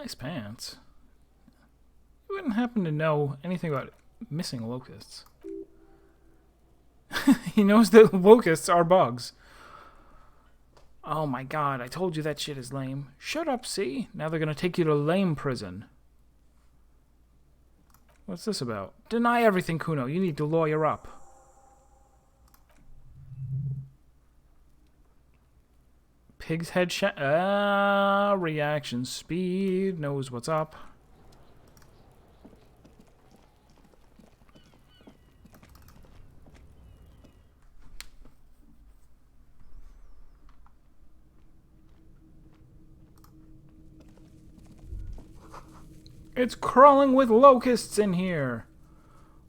Nice pants. You wouldn't happen to know anything about missing locusts. He knows that locusts are bugs. Oh my god, I told you that shit is lame. Shut up, see? Now they're gonna take you to lame prison. What's this about? Deny everything, Kuno. You need to lawyer up. Pig's head reaction speed. Knows what's up. It's crawling with locusts in here.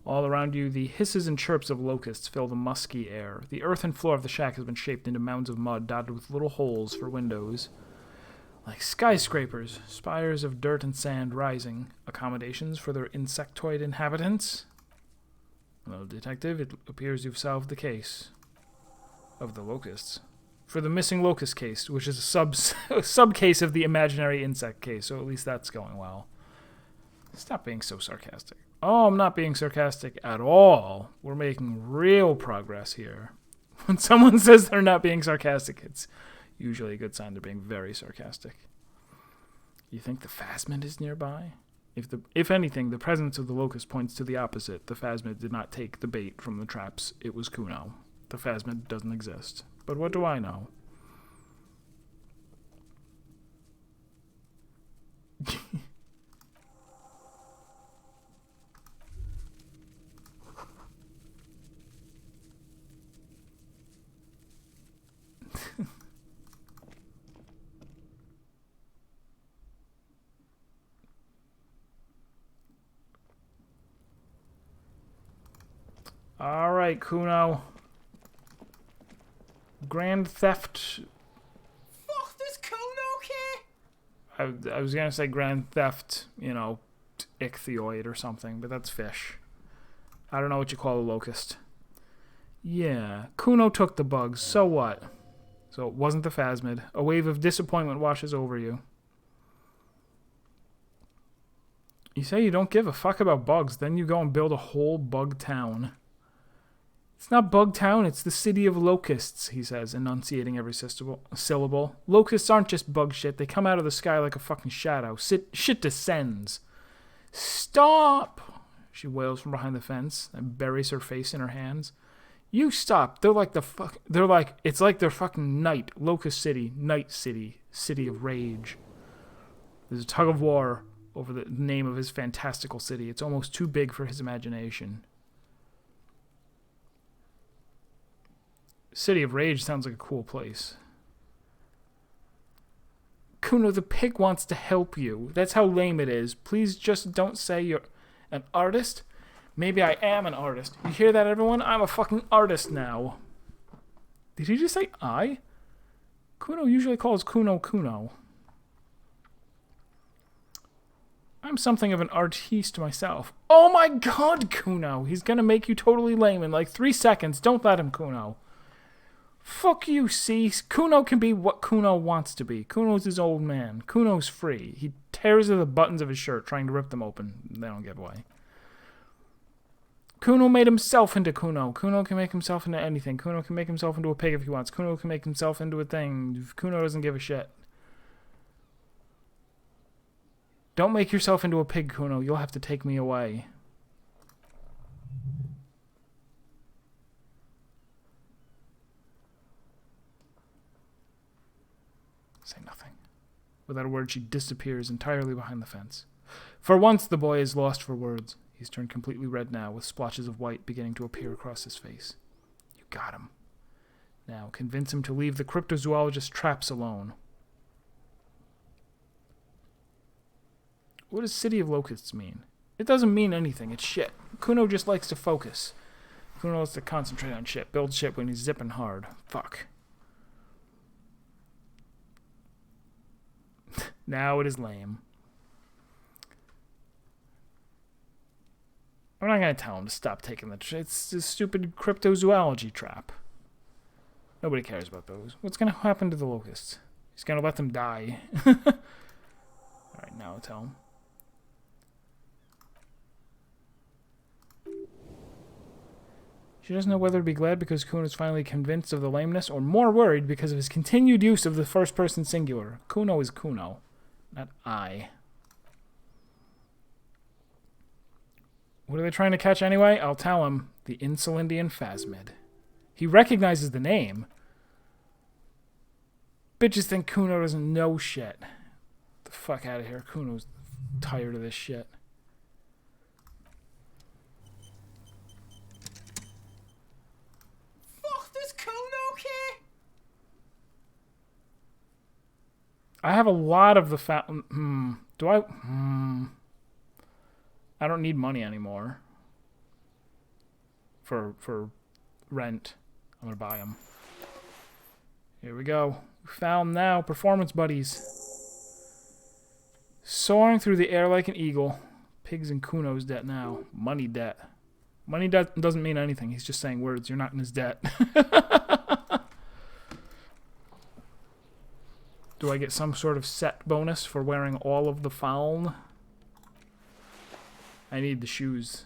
All around you, the hisses and chirps of locusts fill the musky air. The earthen floor of the shack has been shaped into mounds of mud dotted with little holes for windows. Like skyscrapers, spires of dirt and sand rising. Accommodations for their insectoid inhabitants. Well, detective, it appears you've solved the case of the locusts. For the missing locust case, which is a sub-case of the imaginary insect case, so at least that's going well. Stop being so sarcastic. Oh, I'm not being sarcastic at all. We're making real progress here. When someone says they're not being sarcastic, it's usually a good sign they're being very sarcastic. You think the phasmid is nearby? If anything, the presence of the locust points to the opposite. The phasmid did not take the bait from the traps. It was Kuno. The phasmid doesn't exist. But what do I know? All right, Kuno. Grand Theft. Fuck, does Kuno care? I was gonna say Grand Theft, ichthyoid or something, but that's fish. I don't know what you call a locust. Yeah, Kuno took the bugs. So what? So it wasn't the phasmid. A wave of disappointment washes over you. You say you don't give a fuck about bugs, then you go and build a whole bug town. It's not Bug Town, it's the city of locusts, he says, enunciating every syllable. Locusts aren't just bug shit, they come out of the sky like a fucking shadow. Shit descends. Stop! She wails from behind the fence and buries her face in her hands. You stop. It's like they're fucking night. Locust City, Night City, City of Rage. There's a tug of war over the name of his fantastical city. It's almost too big for his imagination. City of Rage sounds like a cool place. Kuno, the pig wants to help you. That's how lame it is. Please just don't say you're an artist. Maybe I am an artist. You hear that, everyone? I'm a fucking artist now. Did he just say I? Kuno usually calls Kuno Kuno. I'm something of an artiste myself. Oh my god, Kuno! He's gonna make you totally lame in like 3 seconds. Don't let him, Kuno. Fuck you, see? Kuno can be what Kuno wants to be. Kuno's his old man. Kuno's free. He tears at the buttons of his shirt, trying to rip them open. They don't give away. Kuno made himself into Kuno. Kuno can make himself into anything. Kuno can make himself into a pig if he wants. Kuno can make himself into a thing. Kuno doesn't give a shit. Don't make yourself into a pig, Kuno. You'll have to take me away. Say nothing. Without a word, she disappears entirely behind the fence. For once, the boy is lost for words. He's turned completely red now, with splotches of white beginning to appear across his face. You got him. Now, convince him to leave the cryptozoologist's traps alone. What does City of Locusts mean? It doesn't mean anything. It's shit. Kuno just likes to focus. Kuno likes to concentrate on shit. Build shit when he's zipping hard. Fuck. Now it is lame. I'm not going to tell him to stop taking the... It's a stupid cryptozoology trap. Nobody cares about those. What's going to happen to the locusts? He's going to let them die. Alright, Now I'll tell him. She doesn't know whether to be glad because Kuno is finally convinced of the lameness or more worried because of his continued use of the first person singular. Kuno is Kuno, not I. What are they trying to catch anyway? I'll tell him. The Insulindian Phasmid. He recognizes the name. Bitches think Kuno doesn't know shit. Get the fuck out of here. Kuno's tired of this shit. Fuck, does Kuno care? I have a lot of the Do I? I don't need money anymore. For rent. I'm gonna buy them. Here we go. Found now. Performance buddies. Soaring through the air like an eagle. Pigs and Kuno's debt now. Money debt. Money debt doesn't mean anything. He's just saying words. You're not in his debt. Do I get some sort of set bonus for wearing all of the faun? I need the shoes.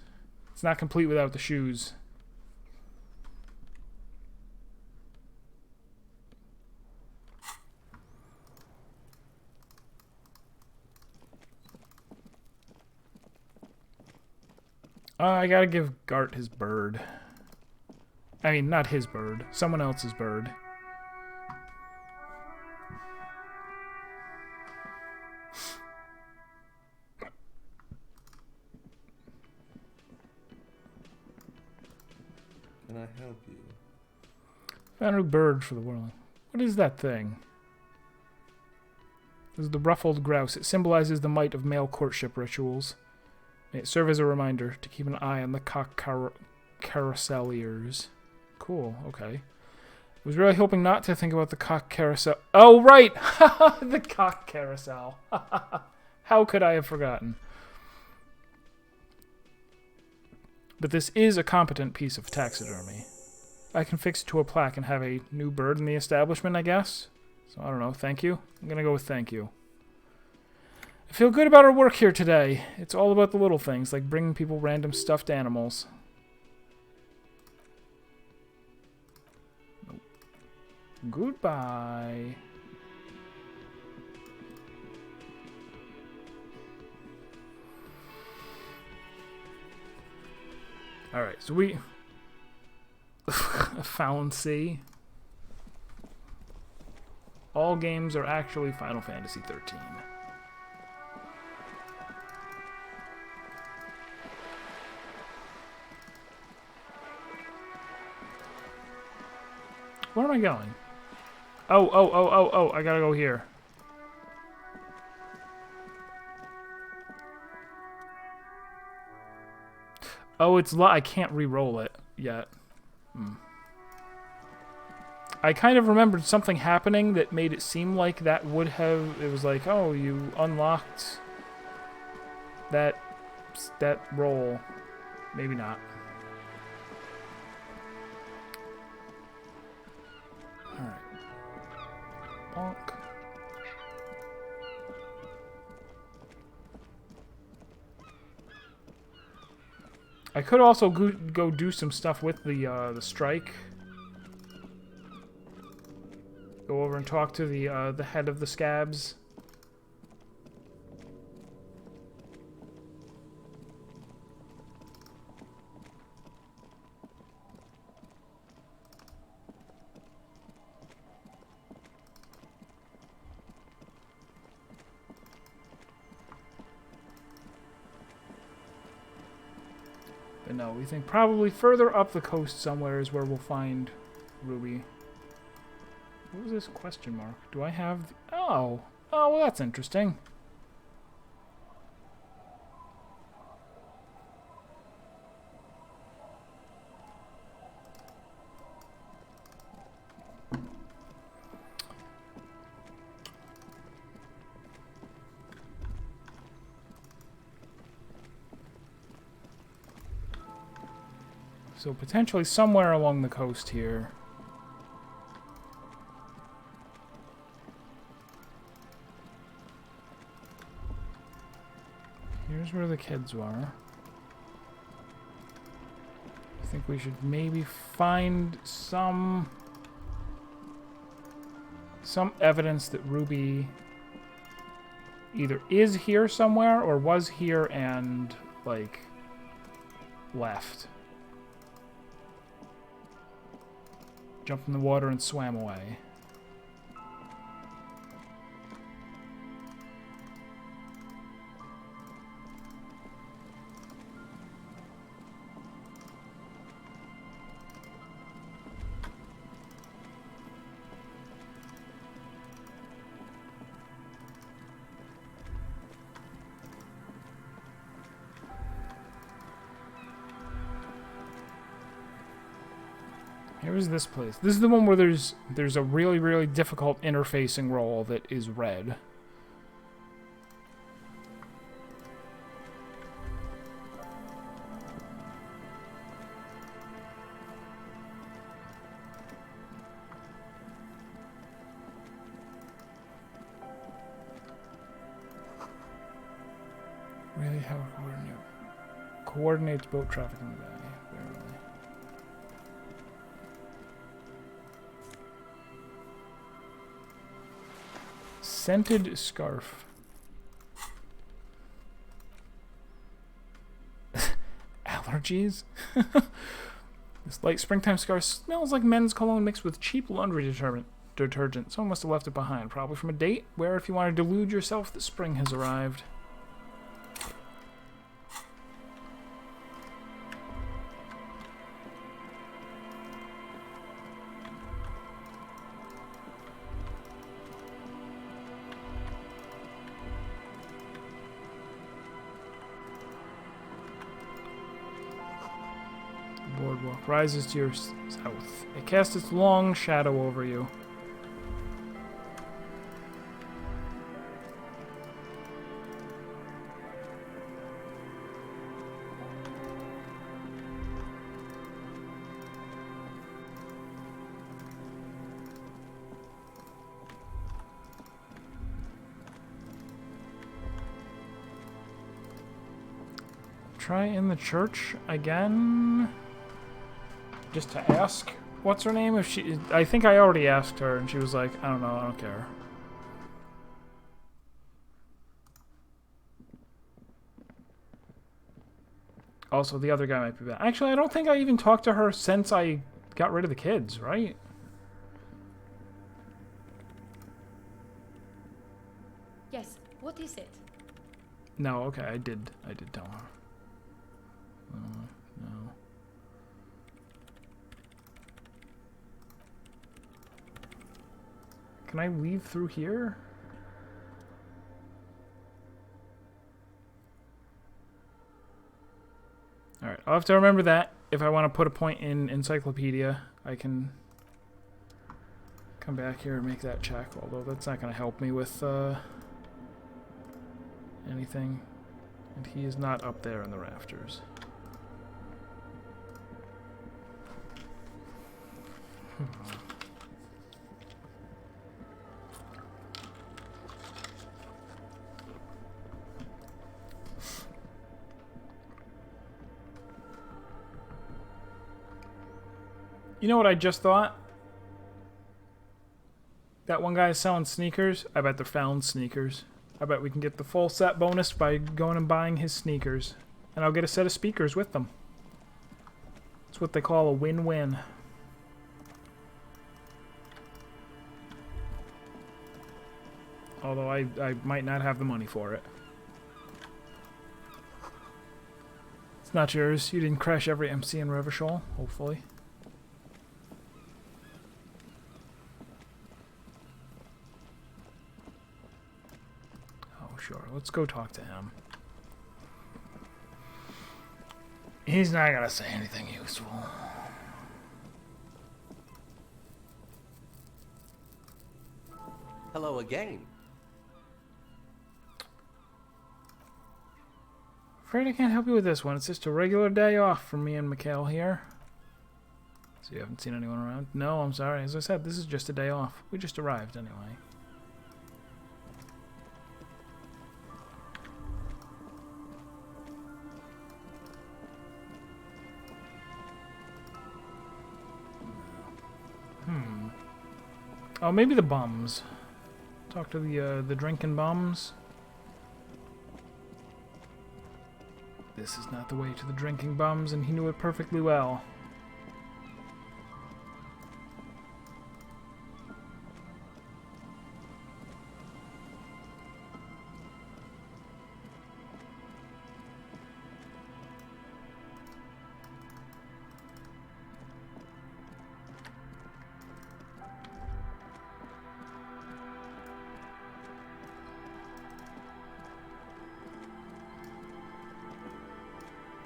It's not complete without the shoes. I gotta give Gart his bird. I mean, not his bird. Someone else's bird. Can I help you? Found a bird for the world. What is that thing? This is the ruffled grouse. It symbolizes the might of male courtship rituals. May it serve as a reminder to keep an eye on the cock carouseliers. Cool, okay. I was really hoping not to think about the cock carousel. Oh, right! The cock carousel. How could I have forgotten? But this is a competent piece of taxidermy. I can fix it to a plaque and have a new bird in the establishment, I guess. So, I don't know. Thank you? I'm gonna go with thank you. I feel good about our work here today. It's all about the little things, like bringing people random stuffed animals. Nope. Goodbye. Alright, so we... found C. All games are actually Final Fantasy 13. Where am I going? Oh, I gotta go here. Oh, it's I can't re-roll it yet. I kind of remembered something happening that made it seem like that would have... It was like, oh, you unlocked that roll. Maybe not. Alright. Bonk. I could also go do some stuff with the strike. Go over and talk to the head of the scabs. But no, we think probably further up the coast somewhere is where we'll find Ruby. What was this question mark? Do I have... Oh, well, that's interesting. So potentially somewhere along the coast here. Here's where the kids were. I think we should maybe find some evidence that Ruby either is here somewhere or was here and, like, left. Jumped in the water and swam away. Here is this place. This is the one where there's a really, really difficult interfacing roll that is red. Really, how it coordinates boat traffic in the bay. Barely. Scented scarf. Allergies? This light springtime scarf smells like men's cologne mixed with cheap laundry detergent. Someone must have left it behind, probably from a date. Wear if you want to delude yourself that spring has arrived. Boardwalk rises to your south. It casts its long shadow over you. Try in the church again. Just to ask, what's her name? If she, I think I already asked her, and she was like, I don't know, I don't care. Also, the other guy might be back. Actually, I don't think I even talked to her since I got rid of the kids, right? Yes, what is it? No, okay, I did tell her. No. Can I leave through here? Alright, I'll have to remember that. If I want to put a point in Encyclopedia, I can come back here and make that check, although that's not going to help me with anything. And he is not up there in the rafters. You know what I just thought? That one guy is selling sneakers. I bet they're found sneakers. I bet we can get the full set bonus by going and buying his sneakers. And I'll get a set of speakers with them. It's what they call a win-win. Although I might not have the money for it. It's not yours. You didn't crash every MC in Revachol, hopefully. Sure, let's go talk to him. He's not gonna say anything useful. Hello again. Afraid I can't help you with this one. It's just a regular day off for me and Mikhail here. So you haven't seen anyone around? No, I'm sorry. As I said, this is just a day off. We just arrived anyway. Oh, maybe the bums. Talk to the drinking bums. This is not the way to the drinking bums, and he knew it perfectly well.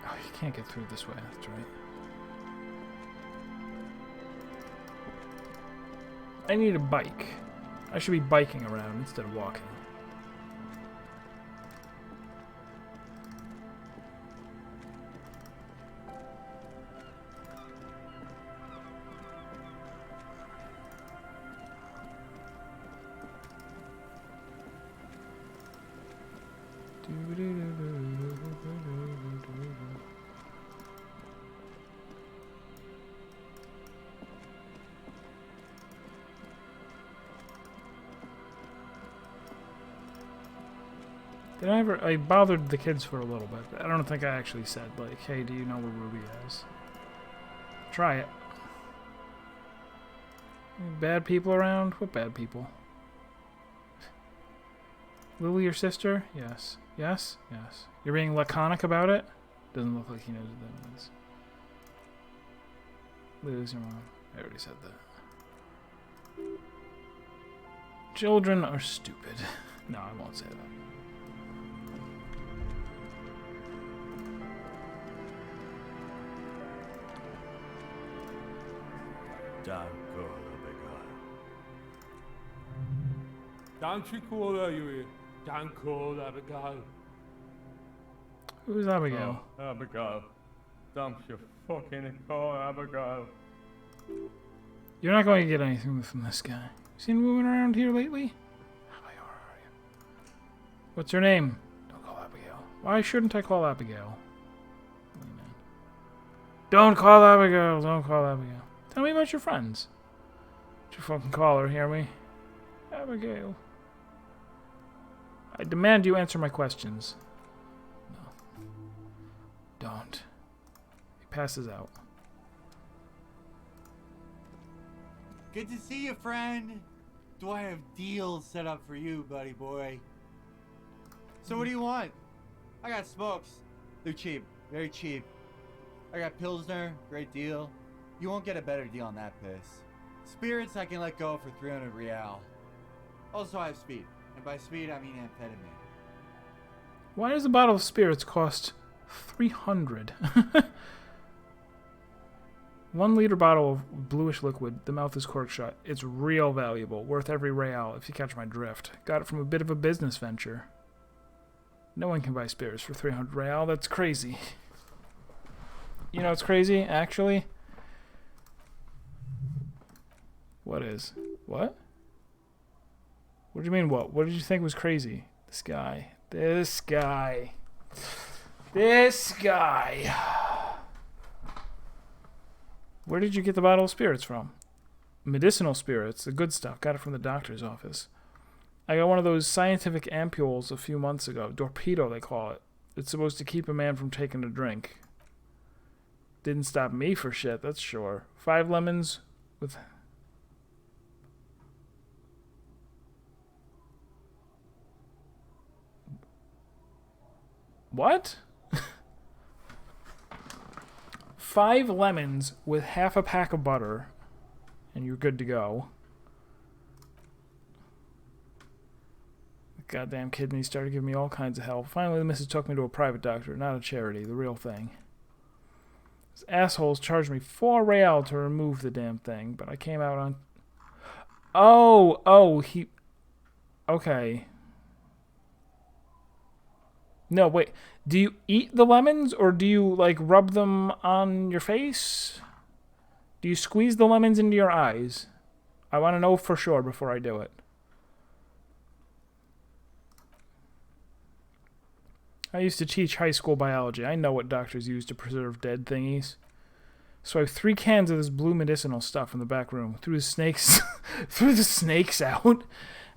Oh, you can't get through this way, that's right. I need a bike. I should be biking around instead of walking. Did I ever... I bothered the kids for a little bit, but I don't think I actually said, like, hey, do you know where Ruby is? Try it. Any bad people around? What bad people? Lily, your sister? Yes. Yes? Yes. You're being laconic about it? Doesn't look like he knows what that means. Lily's your mom. I already said that. Children are stupid. No, I won't say that. Who's Abigail? Oh, Abigail. Dump your fucking car, Abigail. You're not going to get anything from this guy. You seen women around here lately? Abigail, where are you? What's her name? Don't call Abigail. Why shouldn't I call Abigail? Don't call Abigail. Don't call Abigail. Tell me about your friends. Don't you fucking call her, hear me? Abigail. I demand you answer my questions. No. Don't. He passes out. Good to see you, friend. Do I have deals set up for you, buddy boy? So what do you want? I got smokes. They're cheap. Very cheap. I got Pilsner. Great deal. You won't get a better deal on that piss. Spirits I can let go for 300 real. Also I have speed. And by speed I mean amphetamine. Why does a bottle of spirits cost 300? 1 liter bottle of bluish liquid. The mouth is corked shut. It's real valuable. Worth every real, if you catch my drift. Got it from a bit of a business venture. No one can buy spirits for 300 real. That's crazy. You know what's crazy, actually? What is? What? What do you mean, what? What did you think was crazy? This guy. This guy. This guy. Where did you get the bottle of spirits from? Medicinal spirits, the good stuff. Got it from the doctor's office. I got one of those scientific ampules a few months ago. Torpedo, they call it. It's supposed to keep a man from taking a drink. Didn't stop me for shit, that's sure. 5 lemons with... What? 5 lemons with half a pack of butter, and you're good to go. The goddamn kidney started giving me all kinds of help. Finally, the missus took me to a private doctor, not a charity, the real thing. These assholes charged me 4 real to remove the damn thing, but I came out on... he... Okay. No, wait. Do you eat the lemons, or do you, like, rub them on your face? Do you squeeze the lemons into your eyes? I want to know for sure before I do it. I used to teach high school biology. I know what doctors use to preserve dead thingies. So I have 3 cans of this blue medicinal stuff in the back room. Threw the snakes, threw the snakes out,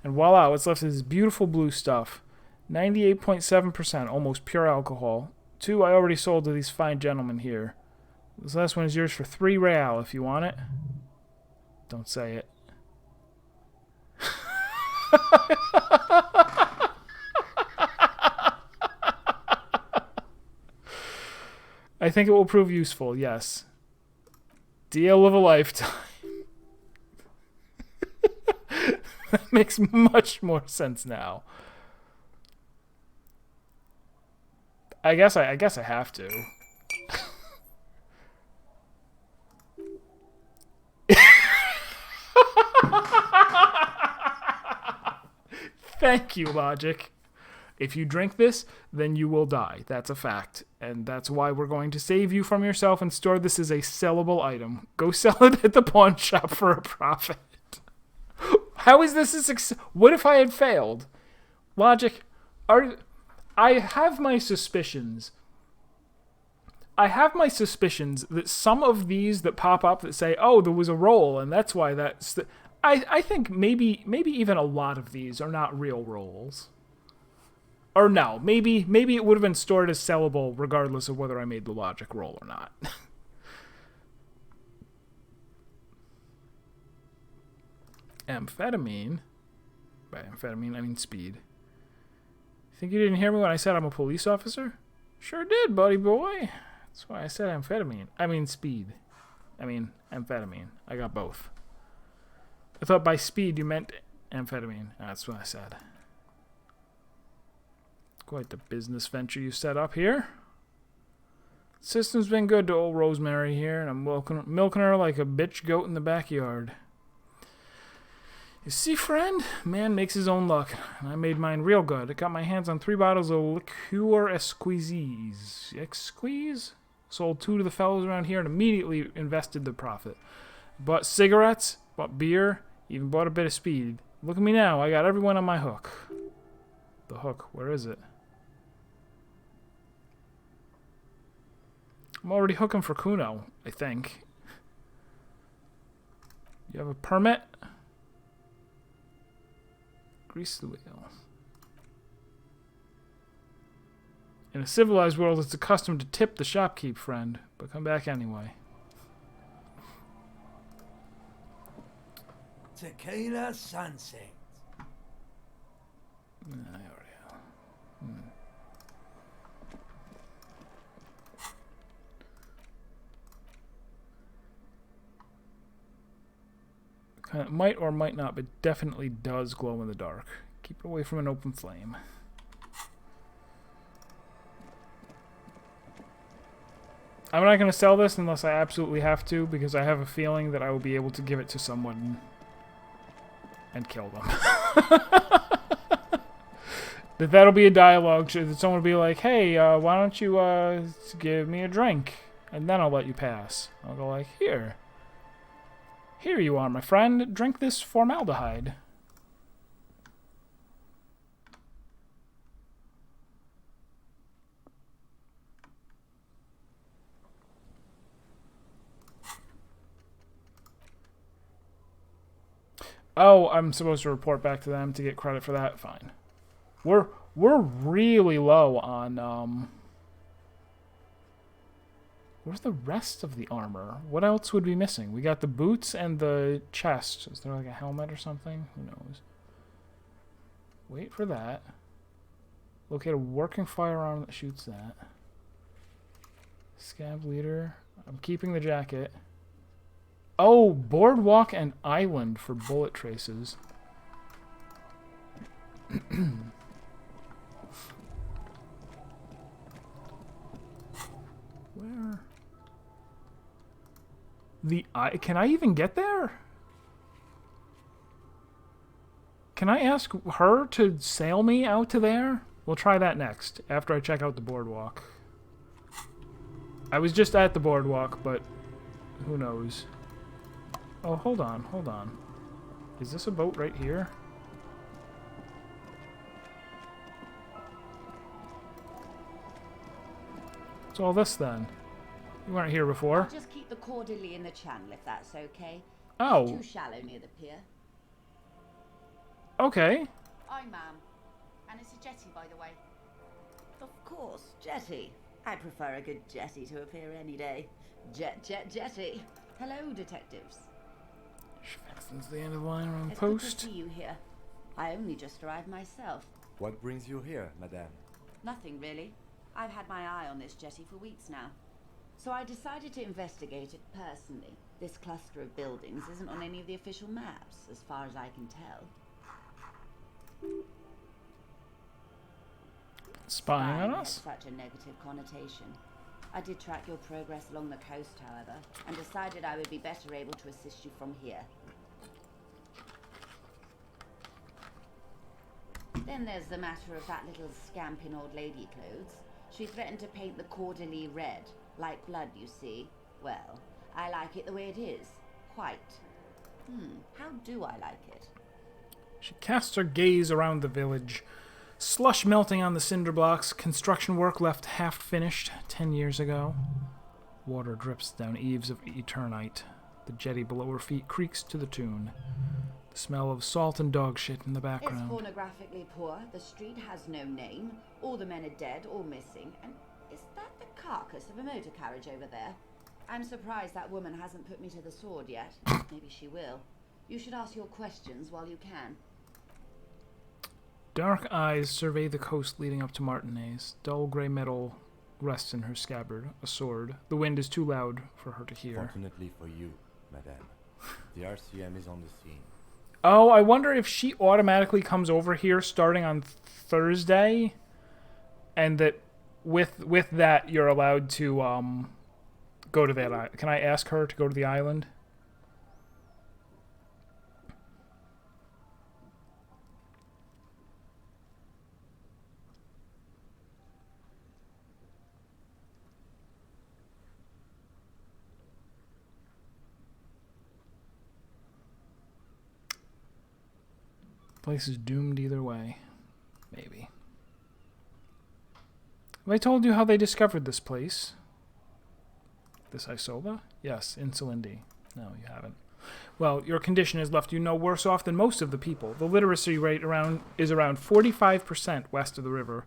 and voila, what's left is this beautiful blue stuff. 98.7%, almost pure alcohol. 2 I already sold to these fine gentlemen here. This last one is yours for 3 real if you want it. Don't say it. I think it will prove useful, yes. Deal of a lifetime. That makes much more sense now. I guess I have to. Thank you, Logic. If you drink this, then you will die. That's a fact. And that's why we're going to save you from yourself and store this as a sellable item. Go sell it at the pawn shop for a profit. How is this a success? What if I had failed? Logic, I have my suspicions. I have my suspicions that some of these that pop up that say, oh, there was a roll, and that's why that's... I think maybe even a lot of these are not real rolls. Or no, maybe it would have been stored as sellable regardless of whether I made the Logic roll or not. Amphetamine. By amphetamine, I mean speed. Think you didn't hear me when I said I'm a police officer? Sure did, buddy boy. That's why I said amphetamine. I mean speed. I mean amphetamine. I got both. I thought by speed you meant amphetamine. That's what I said. Quite the business venture you set up here. System's been good to old Rosemary here, and I'm milking her like a bitch goat in the backyard. You see, friend, man makes his own luck. I made mine real good. I got my hands on 3 bottles of liqueur exquise. Exquise? Sold 2 to the fellows around here and immediately invested the profit. Bought cigarettes, bought beer, even bought a bit of speed. Look at me now. I got everyone on my hook. The hook, where is it? I'm already hooking for Kuno, I think. You have a permit? Grease the wheel. In a civilized world, it's accustomed to tip the shopkeep, friend. But come back anyway. Tequila sunset. I already have. Kind of might or might not, but definitely does glow in the dark. Keep it away from an open flame. I'm not going to sell this unless I absolutely have to, because I have a feeling that I will be able to give it to someone and kill them. That'll be a dialogue. Someone will be like, hey, why don't you give me a drink? And then I'll let you pass. I'll go like, here. Here you are, my friend. Drink this formaldehyde. Oh, I'm supposed to report back to them to get credit for that? Fine. We're really low on, where's the rest of the armor? What else would be missing? We got the boots and the chest. Is there like a helmet or something? Who knows? Wait for that. Locate a working firearm that shoots that. Scab leader. I'm keeping the jacket. Oh, boardwalk and island for bullet traces. Where? Can I even get there? Can I ask her to sail me out to there? We'll try that next, after I check out the boardwalk. I was just at the boardwalk, but who knows? Oh, hold on, hold on. Is this a boat right here? What's all this then? You weren't here before. I'll just keep the cordially in the channel if that's okay. Oh. Too shallow near the pier. Okay. Aye, ma'am. And it's a jetty, by the way. Of course, jetty. I prefer a good jetty to appear any day. Jetty. Hello, detectives. That's the end of the line on the It's good post. to see you here. I only just arrived myself. What brings you here, madame? Nothing really. I've had my eye on this jetty for weeks now. So I decided to investigate it personally. This cluster of buildings isn't on any of the official maps, as far as I can tell. Spying on Spying us? has such a negative connotation. I did track your progress along the coast, however, and decided I would be better able to assist you from here. Then there's the matter of that little scamp in old lady clothes. She threatened to paint the cordially red, like blood, you see. Well, I like it the way it is. Quite. How do I like it? She casts her gaze around the village. Slush melting on the cinder blocks. Construction work left half finished 10 years ago. Water drips down eaves of eternite. The jetty below her feet creaks to the tune. The smell of salt and dog shit in the It's background. pornographically poor. The street has no name. All the men are dead or missing. And is that the carcass of a motor carriage over there? I'm surprised that woman hasn't put me to the sword yet. Maybe she will. You should ask your questions while you can. Dark eyes survey the coast leading up to Martinez. Dull gray metal rests in her scabbard, a sword. The wind is too loud for her to hear. Fortunately for you, madame, the RCM is on the scene. Oh, I wonder if she automatically comes over here starting on Thursday, and that with that you're allowed to go to that island. Can I ask her to go to the island? Place is doomed either way. Maybe. Have I told you how they discovered this place? This Isola? Yes, in Salindi. No, you haven't. Well, your condition has left you no worse off than most of the people. The literacy rate is around 45% west of the river.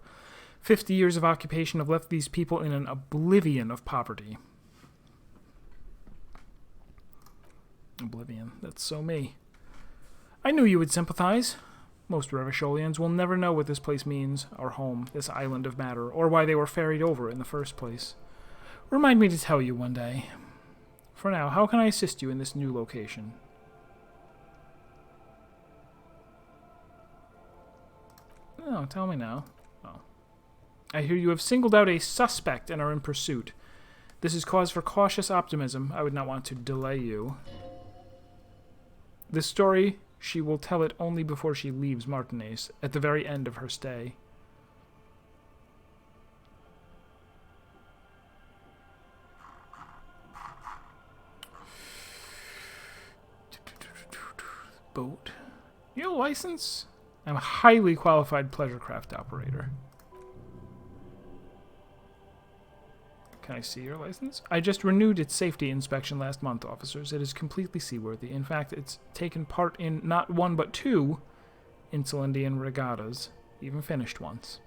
50 years of occupation have left these people in an oblivion of poverty. Oblivion. That's so me. I knew you would sympathize. Most Revacholians will never know what this place means, our home, this island of matter, or why they were ferried over in the first place. Remind me to tell you one day. For now, how can I assist you in this new location? Oh, tell me now. Oh. I hear you have singled out a suspect and are in pursuit. This is cause for cautious optimism. I would not want to delay you. This story, she will tell it only before she leaves Martinez, at the very end of her stay. Boat. You have a license? I'm a highly qualified pleasure craft operator. Can I see your license? I just renewed its safety inspection last month, officers. It is completely seaworthy. In fact, it's taken part in not one but two Insulindian regattas, even finished once.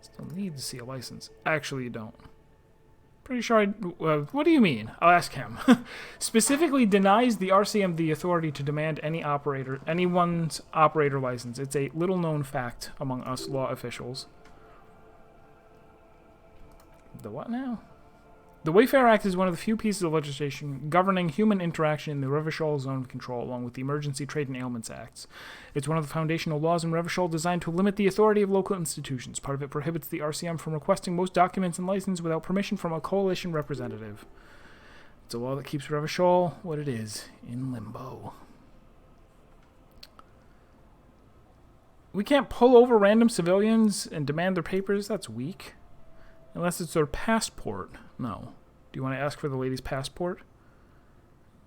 Still need to see a license. Actually, you don't. Pretty sure I... what do you mean? I'll ask him. Specifically denies the RCM the authority to demand anyone's operator license. It's a little-known fact among us law officials. The what now? The Wayfarer Act is one of the few pieces of legislation governing human interaction in the Revachol Zone of Control, along with the Emergency Trade and Ailments Acts. It's one of the foundational laws in Revachol designed to limit the authority of local institutions. Part of it prohibits the RCM from requesting most documents and license without permission from a coalition representative. It's a law that keeps Revachol what it is, in limbo. We can't pull over random civilians and demand their papers. That's weak. Unless it's their passport. No. Do you want to ask for the lady's passport?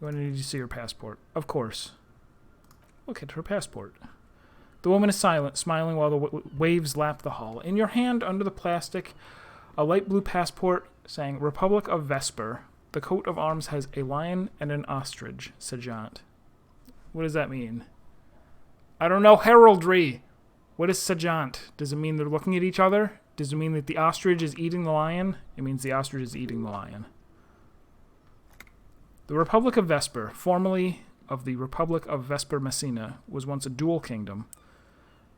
You want to need to see her passport. Of course. Look at her passport. The woman is silent, smiling while the waves lap the hull. In your hand, under the plastic, a light blue passport saying, Republic of Vesper. The coat of arms has a lion and an ostrich, Sajant. What does that mean? I don't know heraldry. What is Sajant? Does it mean they're looking at each other? Does it mean that the ostrich is eating the lion? It means the ostrich is eating the lion. The Republic of Vesper, formerly of the Republic of Vesper Messina, was once a dual kingdom.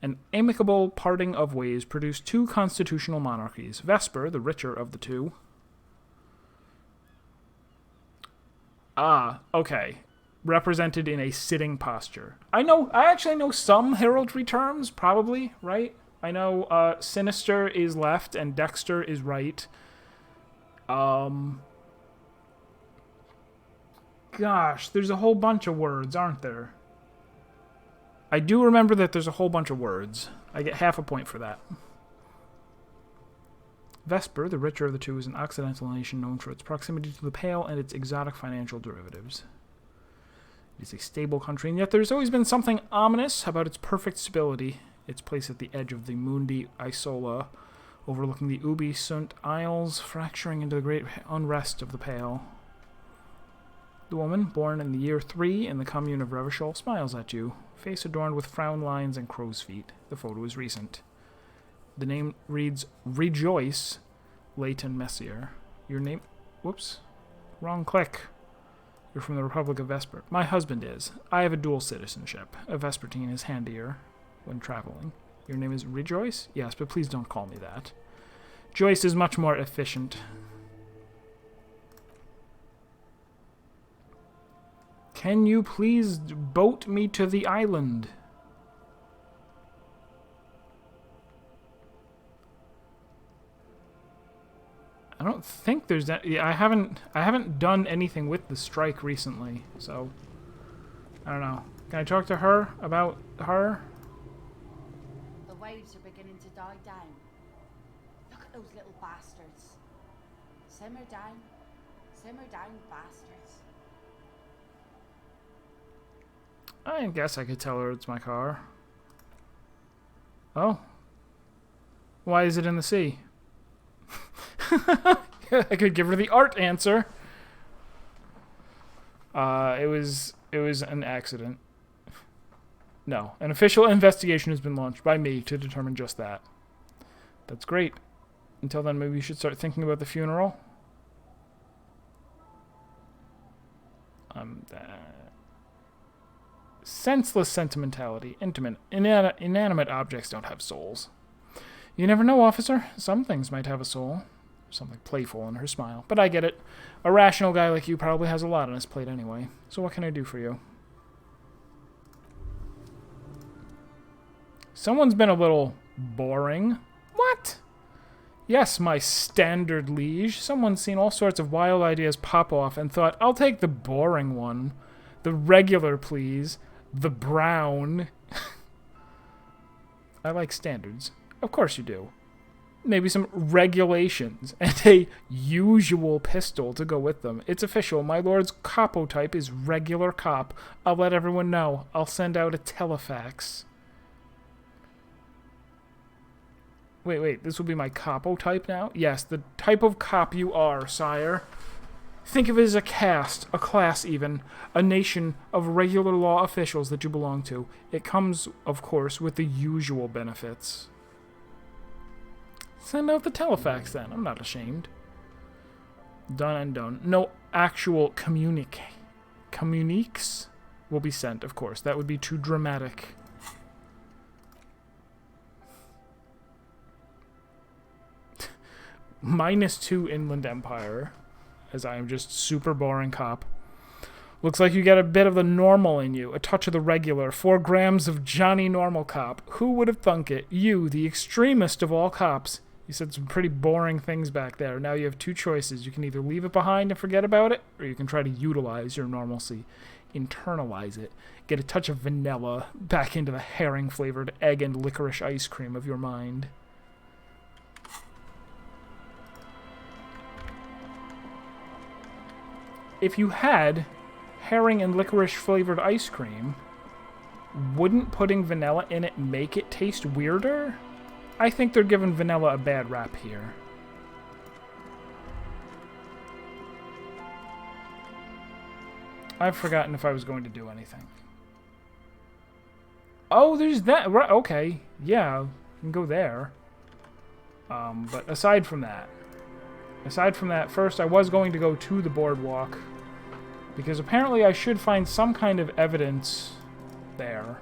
An amicable parting of ways produced two constitutional monarchies. Vesper, the richer of the two. Ah, okay. Represented in a sitting posture. I actually know some heraldry terms, probably, right? I know Sinister is left and Dexter is right. Gosh, there's a whole bunch of words, aren't there? I do remember that there's a whole bunch of words. I get half a point for that. Vesper, the richer of the two, is an Occidental nation known for its proximity to the Pale and its exotic financial derivatives. It is a stable country, and yet there's always been something ominous about its perfect stability. Its place at the edge of the Mundi Isola, overlooking the Ubi Sunt Isles, fracturing into the great unrest of the Pale. The woman, born in the year 3 in the commune of Revachol, smiles at you, face adorned with frown lines and crow's feet. The photo is recent. The name reads Rejoice, Leighton Messier. Your name... Whoops. Wrong click. You're from the Republic of Vesper. My husband is. I have a dual citizenship. A Vespertine is handier when traveling. Your name is Rejoice? Yes, but please don't call me that. Joyce is much more efficient. Can you please boat me to the island? I don't think there's that. Yeah, I haven't done anything with the strike recently, so I don't know. Can I talk to her about her? The waves are beginning to die down. Look at those little bastards. Simmer down, bastards. I guess I could tell her it's my car. Oh. Why is it in the sea? I could give her the art answer. It was an accident. No, an official investigation has been launched by me to determine just that. That's great. Until then, maybe you should start thinking about the funeral. Senseless sentimentality. Inanimate objects don't have souls. You never know, officer. Some things might have a soul. Something playful in her smile. But I get it. A rational guy like you probably has a lot on his plate anyway. So what can I do for you? Someone's been a little boring. What? Yes, my standard liege. Someone's seen all sorts of wild ideas pop off and thought, I'll take the boring one. The regular, please. The brown. I like standards. Of course you do. Maybe some regulations and a usual pistol to go with them. It's official. My lord's capo type is regular cop. I'll let everyone know. I'll send out a telefax. Wait. This will be my capo type now? Yes, the type of cop you are, sire. Think of it as a caste, a class even, a nation of regular law officials that you belong to. It comes, of course, with the usual benefits. Send out the telefax then. I'm not ashamed. Done and done. No actual communiques will be sent, of course. That would be too dramatic. -2 Inland Empire, as I am just super boring cop. Looks like you get a bit of the normal in you, a touch of the regular, 4 grams of Johnny Normal Cop. Who would have thunk it? You, the extremist of all cops. You said some pretty boring things back there. Now you have 2 choices. You can either leave it behind and forget about it, or you can try to utilize your normalcy. Internalize it. Get a touch of vanilla back into the herring-flavored egg and licorice ice cream of your mind. If you had herring and licorice-flavored ice cream, wouldn't putting vanilla in it make it taste weirder? I think they're giving vanilla a bad rap here. I've forgotten if I was going to do anything. Oh, there's that. Right, okay. Yeah, you can go there. But aside from that, first I was going to go to the boardwalk. Because apparently I should find some kind of evidence there.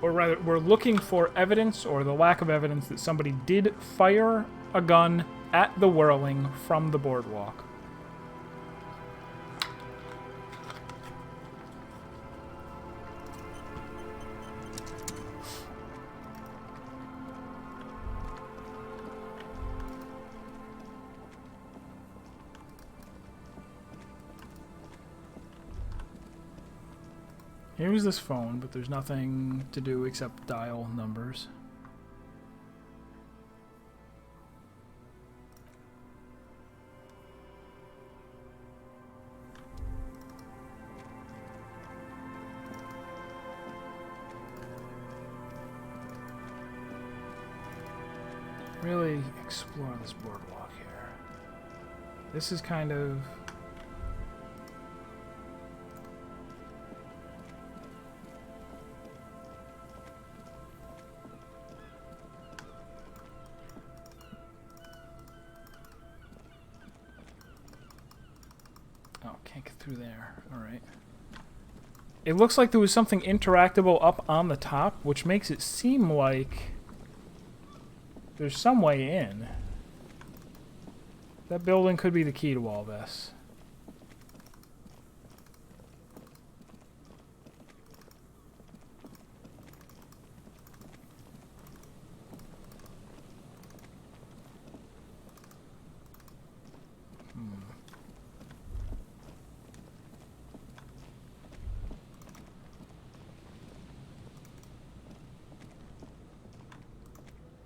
Or rather, we're looking for evidence, or the lack of evidence, that somebody did fire a gun at the whirling from the boardwalk. Here's this phone, but there's nothing to do except dial numbers. Really explore this boardwalk here. This is kind of... Oh, can't get through there. Alright. It looks like there was something interactable up on the top, which makes it seem like there's some way in. That building could be the key to all this.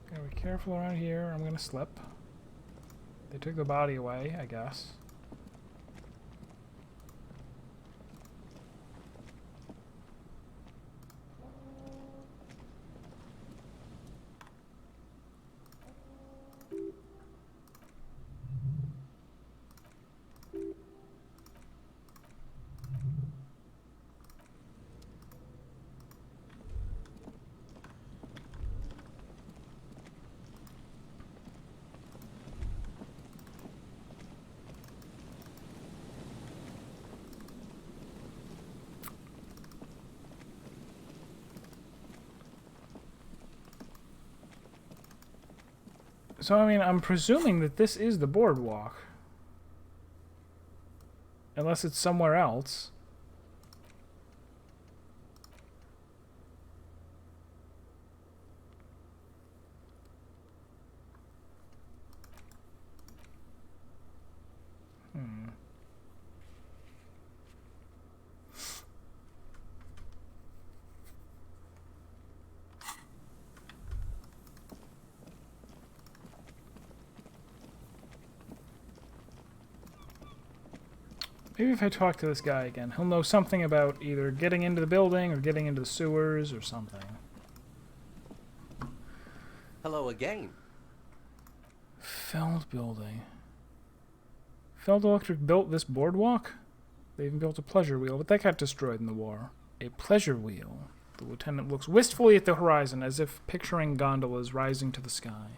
Gotta be careful around here. I'm gonna slip. They took the body away, I guess. So, I mean, I'm presuming that this is the boardwalk. Unless it's somewhere else. Maybe if I talk to this guy again, he'll know something about either getting into the building or getting into the sewers or something. Hello again. Feld building. Feld Electric built this boardwalk? They even built a pleasure wheel, but that got destroyed in the war. A pleasure wheel. The lieutenant looks wistfully at the horizon, as if picturing gondolas rising to the sky.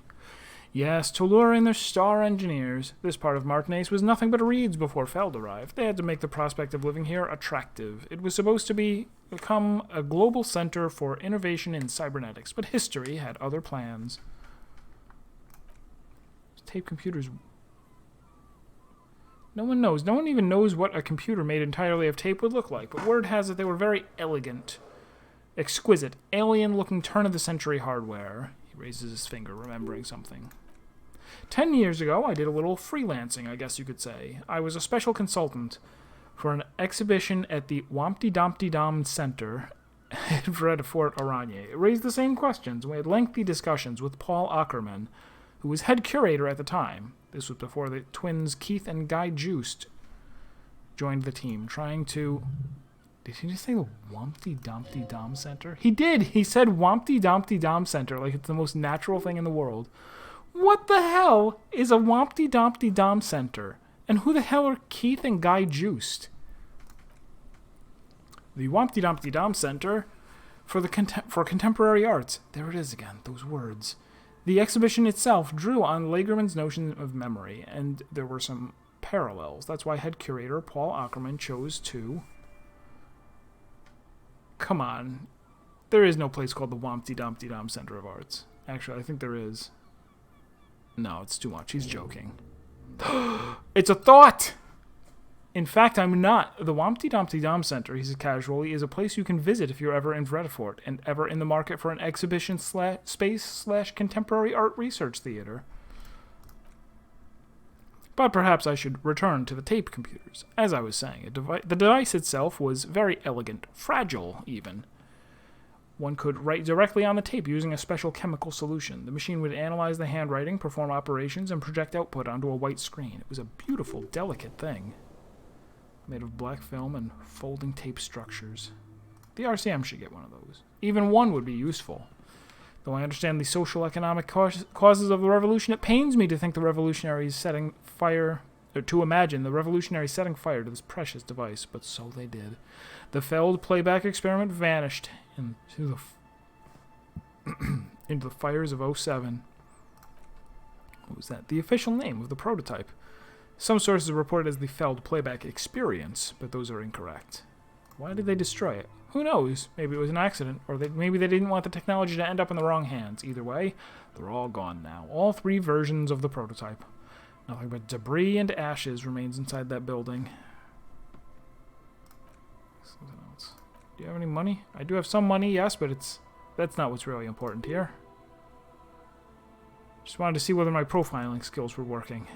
Yes, to lure in their star engineers, this part of Martinaise was nothing but reeds before Feld arrived. They had to make the prospect of living here attractive. It was supposed to become a global center for innovation in cybernetics, but history had other plans. Tape computers... No one knows. No one even knows what a computer made entirely of tape would look like, but word has it they were very elegant, exquisite, alien-looking turn-of-the-century hardware. He raises his finger, remembering something. 10 years ago, I did a little freelancing, I guess you could say. I was a special consultant for an exhibition at the Wompty-Dompty-Dom Center at Fort Araignée. It raised the same questions. We had lengthy discussions with Paul Ackerman, who was head curator at the time. This was before the twins Keith and Guy Joost joined the team, trying to Did he just say the Wompty-Dompty-Dom Center? He did! He said Wompty-Dompty-Dom Center like it's the most natural thing in the world. What the hell is a Wompty-Dompty-Dom Center? And who the hell are Keith and Guy Juiced? The Wompty-Dompty-Dom Center for Contemporary Arts. There it is again, those words. The exhibition itself drew on Lagerman's notion of memory, and there were some parallels. That's why head curator Paul Ackerman chose to... Come on. There is no place called the Wompty-Dompty-Dom Center of Arts. Actually, I think there is. No, it's too much. He's joking. It's a thought! In fact, I'm not. The Wompty-Dompty-Dom Center, he says casually, is a place you can visit if you're ever in Vredefort and ever in the market for an exhibition space / contemporary art research theater. But perhaps I should return to the tape computers. As I was saying, the device itself was very elegant, fragile even. One could write directly on the tape using a special chemical solution. The machine would analyze the handwriting, perform operations, and project output onto a white screen. It was a beautiful, delicate thing, made of black film and folding tape structures. The RCM should get one of those. Even one would be useful. Though I understand the social economic causes of the revolution, it pains me to think the revolutionaries setting fire, or to imagine the revolutionaries setting fire to this precious device, but so they did. The failed playback experiment vanished into the fires of 07. What was that? The official name of the prototype. Some sources report it as the failed playback experience, but those are incorrect. Why did they destroy it? Who knows? Maybe it was an accident, or maybe they didn't want the technology to end up in the wrong hands. Either way, they're all gone now. All 3 versions of the prototype. Nothing but debris and ashes remains inside that building. Something else. Do you have any money? I do have some money, yes, but that's not what's really important here. Just wanted to see whether my profiling skills were working.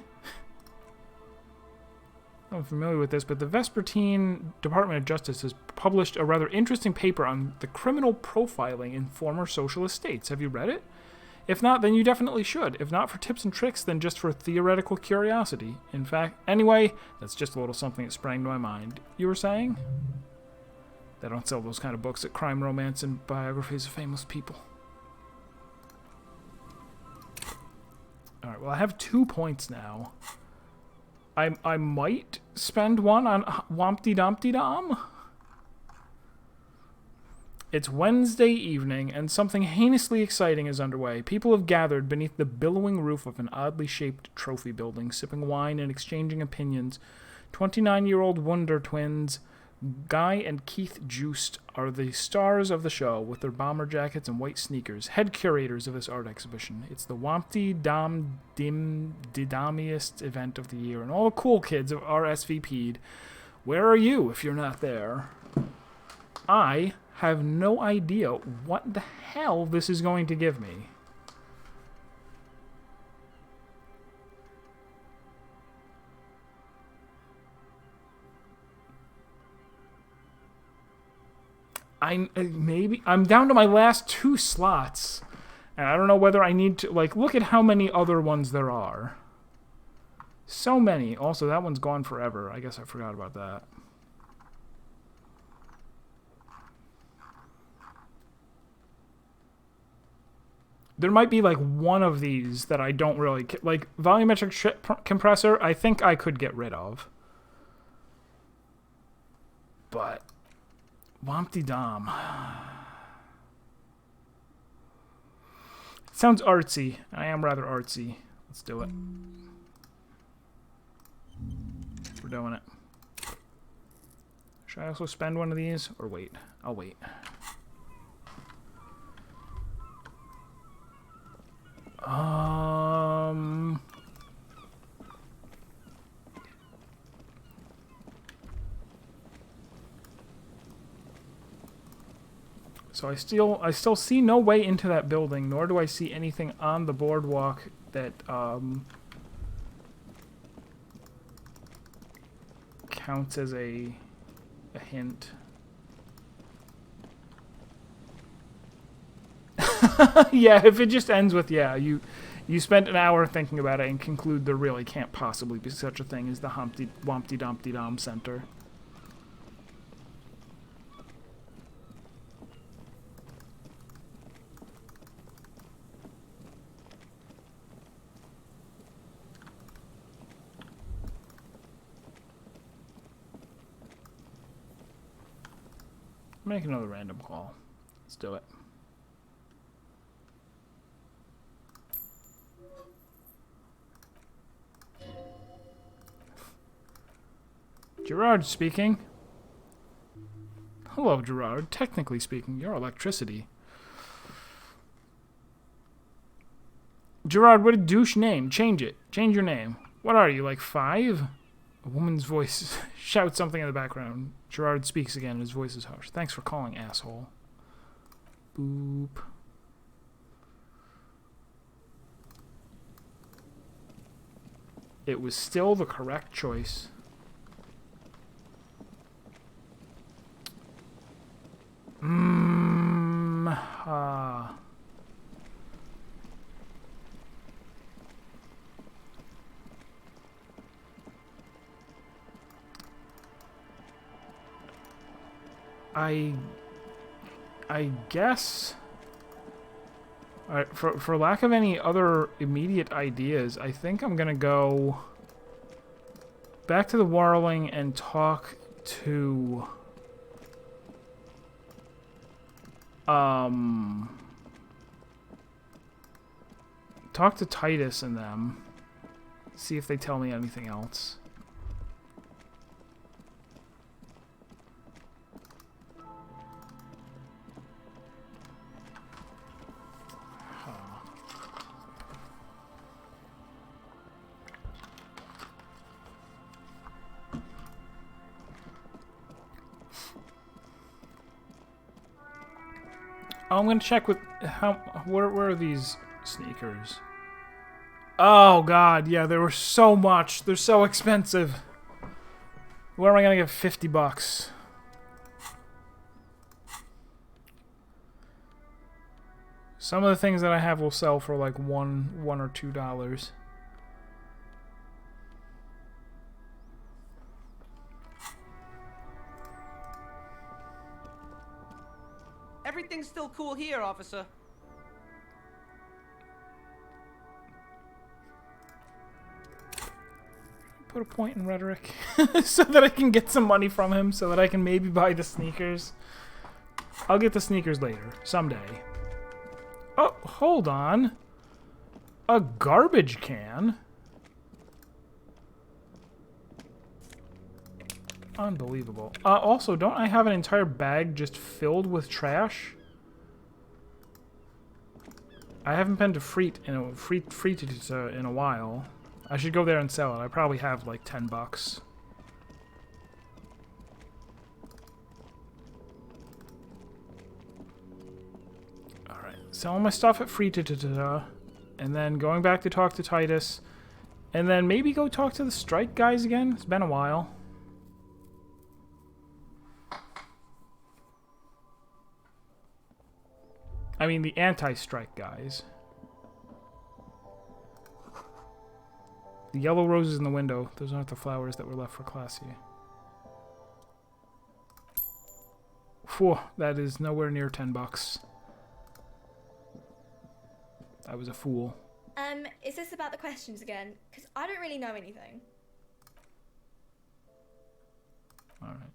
I'm familiar with this, but the Vespertine Department of Justice has published a rather interesting paper on the criminal profiling in former socialist states. Have you read it? If not, then you definitely should. If not for tips and tricks, then just for theoretical curiosity. In fact, anyway, that's just a little something that sprang to my mind. You were saying? They don't sell those kind of books at Crime, Romance, and Biographies of Famous People. Alright, well I have 2 points now. I might spend one on Wompty-Dompty-Dom. It's Wednesday evening, and something heinously exciting is underway. People have gathered beneath the billowing roof of an oddly shaped trophy building, sipping wine and exchanging opinions. 29-year-old Wonder Twins, Guy and Keith Juiced, are the stars of the show with their bomber jackets and white sneakers, head curators of this art exhibition. It's the Wompty-Dom-Didomiest event of the year, and all the cool kids are RSVP'd. Where are you if you're not there? I have no idea what the hell this is going to give me. I'm down to my last 2 slots, and I don't know whether I need to, like, look at how many other ones there are. So many. Also, that one's gone forever. I guess I forgot about that. There might be, like, one of these that I don't really... Like, volumetric compressor, I think I could get rid of. But... Wompty-Dom. It sounds artsy. I am rather artsy. Let's do it. We're doing it. Should I also spend one of these? Or wait? I'll wait. So I still see no way into that building, nor do I see anything on the boardwalk that counts as a hint. Yeah, if it just ends with yeah, you spent an hour thinking about it and conclude there really can't possibly be such a thing as the Wompty-Dompty-Dom Center. Make another random call. Let's do it. Gerard speaking. Hello, Gerard. Technically speaking, you're electricity. Gerard, what a douche name. Change it. Change your name. What are you, like 5? A woman's voice shouts something in the background. Gerard speaks again, and his voice is harsh. Thanks for calling, asshole. Boop. It was still the correct choice. I guess. Alright, for lack of any other immediate ideas, I think I'm gonna go back to the Warling and talk to Titus and them. See if they tell me anything else. I'm gonna check with where are these sneakers? Oh god, yeah, they were so much. They're so expensive. Where am I gonna get $50? Some of the things that I have will sell for like $1 or $2. Everything's still cool here, officer. Put a point in rhetoric so that I can get some money from him so that I can maybe buy the sneakers. I'll get the sneakers later, someday. Oh, hold on. A garbage can? Unbelievable. Also, don't I have an entire bag just filled with trash? I haven't been to Freet in a while. I should go there and sell it. I probably have like $10. Alright, selling my stuff at Freet, and then going back to talk to Titus, and then maybe go talk to the strike guys again. It's been a while. I mean, the anti-strike guys. The yellow roses in the window. Those aren't the flowers that were left for Classy. Phew, that is nowhere near $10. I was a fool. Is this about the questions again? Because I don't really know anything. Alright.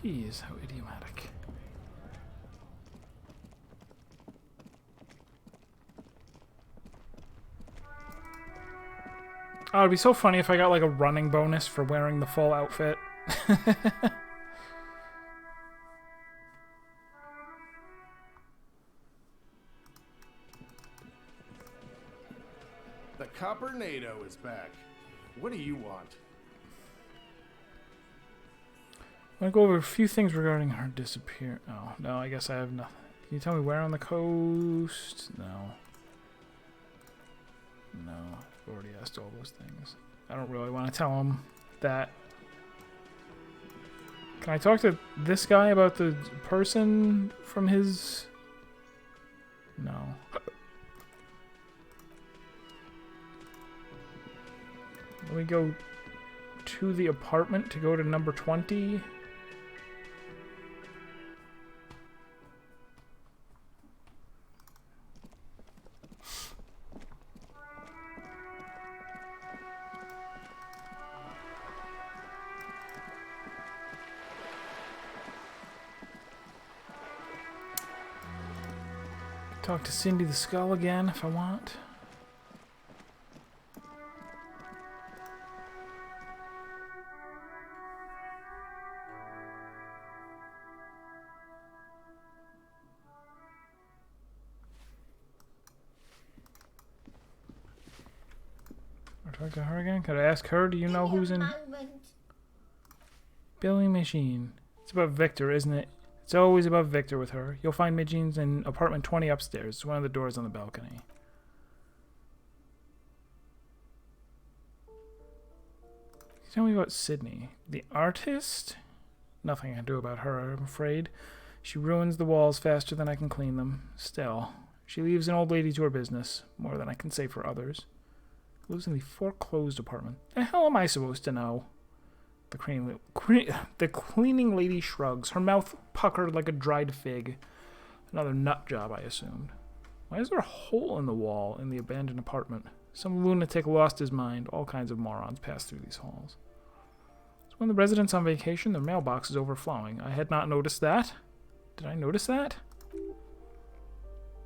Jeez, how idiomatic. Oh, it'd be so funny if I got like a running bonus for wearing the full outfit. The Coppernado is back. What do you want? I'm going to go over a few things regarding her disappearance. Oh, no, I guess I have nothing. Can you tell me where on the coast? No. No, I've already asked all those things. I don't really want to tell him that. Can I talk to this guy about the person from his... No. Let me go to the apartment to go to number 20. Talk to Cindy the Skull again if I want. Or talk to her again? Could I ask her? Do you know who's in? Billing machine. It's about Victor, isn't it? It's always about Victor with her. You'll find Midgene's in apartment 20 upstairs. It's one of the doors on the balcony. Tell me about Sydney. The artist? Nothing I can do about her, I'm afraid. She ruins the walls faster than I can clean them. Still, she leaves an old lady to her business. More than I can say for others. Lives in the foreclosed apartment. The hell am I supposed to know? The cleaning lady shrugs, her mouth puckered like a dried fig. Another nut job, I assumed. Why is there a hole in the wall in the abandoned apartment? Some lunatic lost his mind. All kinds of morons pass through these halls. So when the residents on vacation, their mailbox is overflowing. I had not noticed that. Did I notice that?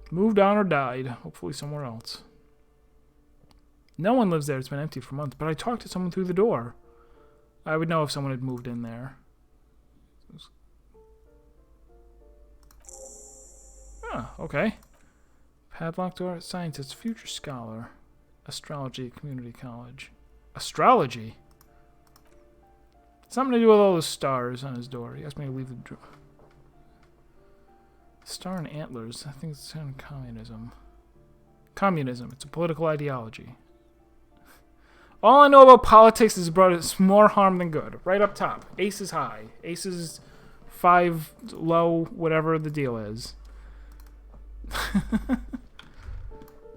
Moved on or died. Hopefully somewhere else. No one lives there. It's been empty for months. But I talked to someone through the door. I would know if someone had moved in there. Ah, okay. Padlocked door, scientist, future scholar, astrology, community college. Astrology? Something to do with all the stars on his door. He asked me to leave the door. Star and antlers. I think it's kind of communism. Communism. It's a political ideology. All I know about politics is brought us more harm than good. Right up top. Ace is high. Ace is 5 low, whatever the deal is.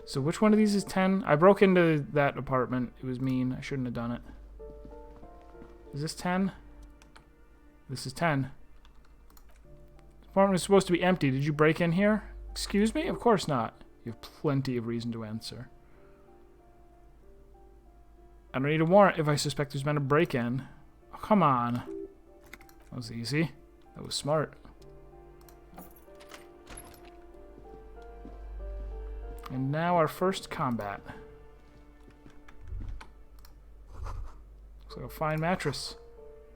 So which one of these is 10? I broke into that apartment. It was mean. I shouldn't have done it. Is this 10? This is 10. The apartment is supposed to be empty. Did you break in here? Excuse me? Of course not. You have plenty of reason to answer. I don't need a warrant if I suspect there's been a break-in. Oh, come on. That was easy. That was smart. And now our first combat. Looks like a fine mattress.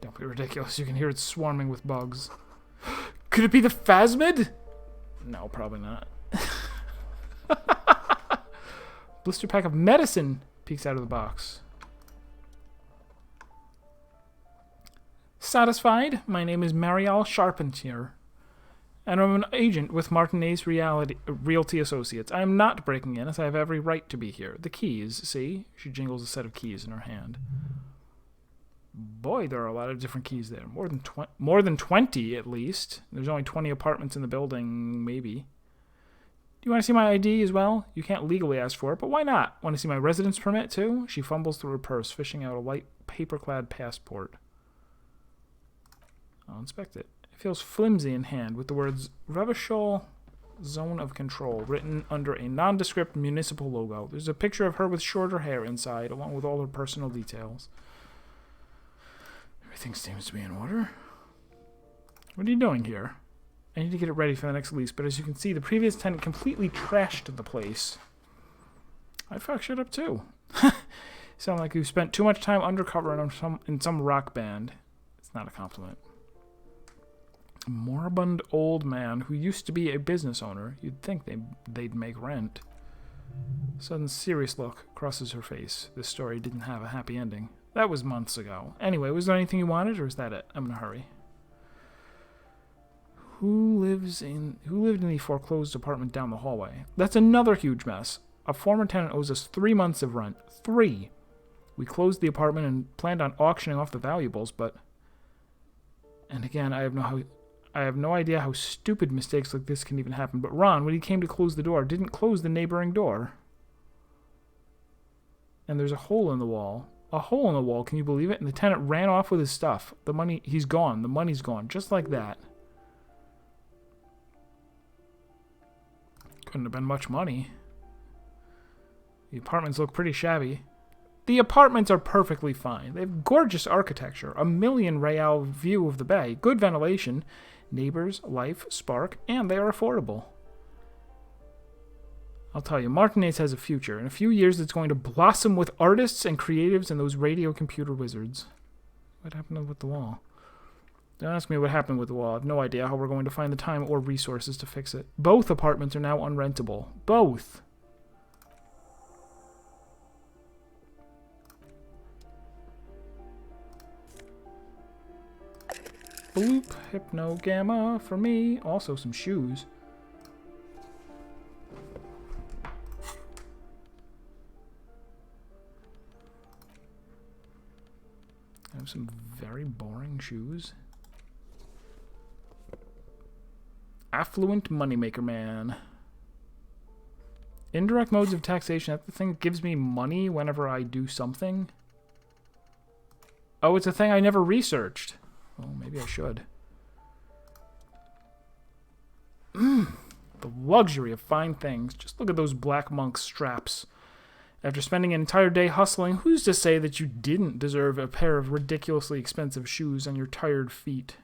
Don't be ridiculous. You can hear it swarming with bugs. Could it be the phasmid? No, probably not. Blister pack of medicine peeks out of the box. Satisfied? My name is Marielle Charpentier, and I'm an agent with Martinez Realty Associates. I am not breaking in, as I have every right to be here. The keys, see? She jingles a set of keys in her hand. Boy, there are a lot of different keys there. More than 20, at least. There's only 20 apartments in the building, maybe. Do you want to see my ID as well? You can't legally ask for it, but why not? Want to see my residence permit, too? She fumbles through her purse, fishing out a light paper-clad passport. I'll inspect it. It feels flimsy in hand, with the words Revachol Zone of Control written under a nondescript municipal logo. There's a picture of her with shorter hair inside, along with all her personal details. Everything seems to be in order. What are you doing here? I need to get it ready for the next lease, but as you can see, the previous tenant completely trashed the place. I'd fuck shit up too. Sound like you've spent too much time undercover in some rock band. It's not a compliment. A moribund old man who used to be a business owner. You'd think they'd make rent. A sudden serious look crosses her face. This story didn't have a happy ending. That was months ago. Anyway, was there anything you wanted, or is that it? I'm in a hurry. Who lived in the foreclosed apartment down the hallway? That's another huge mess. A former tenant owes us 3 months of rent. 3. We closed the apartment and planned on auctioning off the valuables, but... And again, I have no idea how stupid mistakes like this can even happen. But Ron, when he came to close the door, didn't close the neighboring door. And there's a hole in the wall. A hole in the wall, can you believe it? And the tenant ran off with his stuff. The money, he's gone. The money's gone. Just like that. Couldn't have been much money. The apartments look pretty shabby. The apartments are perfectly fine. They have gorgeous architecture, a million real view of the bay, good ventilation, neighbors, life, spark, and they are affordable. I'll tell you, Martinez has a future. In a few years, it's going to blossom with artists and creatives and those radio computer wizards. What happened with the wall? Don't ask me what happened with the wall. I have no idea how we're going to find the time or resources to fix it. Both apartments are now unrentable. Both. Bloop, Hypno Gamma for me. Also some shoes. I have some very boring shoes. Affluent Moneymaker Man. Indirect modes of taxation. That's the thing that gives me money whenever I do something. Oh, it's a thing I never researched. Oh, maybe I should. The luxury of fine things. Just look at those black monk straps. After spending an entire day hustling, who's to say that you didn't deserve a pair of ridiculously expensive shoes on your tired feet?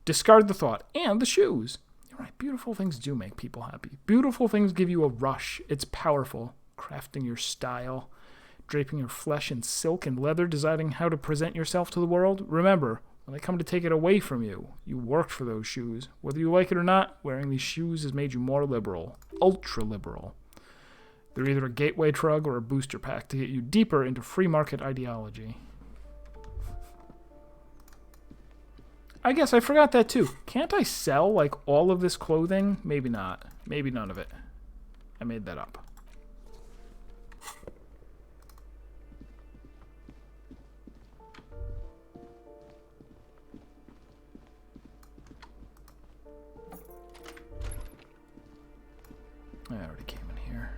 Discard the thought. And the shoes. You're right. Beautiful things do make people happy. Beautiful things give you a rush. It's powerful. Crafting your style. Draping your flesh in silk and leather, deciding how to present yourself to the world. Remember, when they come to take it away from you, you worked for those shoes. Whether you like it or not, wearing these shoes has made you more liberal. Ultra liberal. They're either a gateway drug or a booster pack to get you deeper into free market ideology. I guess I forgot that too. Can't I sell, like, all of this clothing? Maybe not. Maybe none of it. I made that up. I already came in here.